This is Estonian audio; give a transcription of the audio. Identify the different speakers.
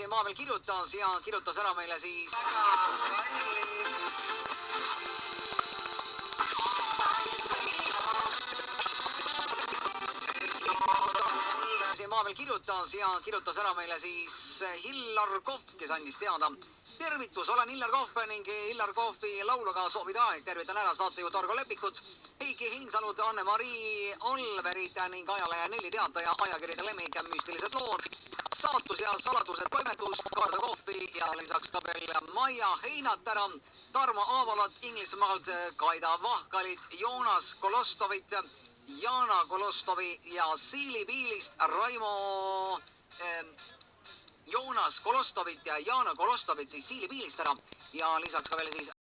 Speaker 1: siin maa peal kirjutas ja kirjutas ära meile siis maa peal kirjutas ja kirjutas ära meile siis Hillar Kohv, kes andis teada. Tervitus, olen Hillar Kohv ning Hillar Kohvi lauluga soovida aeg. Tervitan ära saatejuht Argo Lepikut, Heiki Heinsalut, Anne-Mari Olverit ning ajalehe Nelli Teataja, ajakirjade lemmik, müstilised lood, saatus ja saladused toimetust, Kaarda Kohvi ja lisaks ka veel Maia Heinatära, Tarmo Aavalot Inglismaalt, Kaida Vahkalit, Joonas Kolostovit, Jana Kolostovi ja Siili Piilist, Raimo Joonas Kolostovit ja Jana Kolostovit siis Siili Piilist ära ja lisaks ka veel siis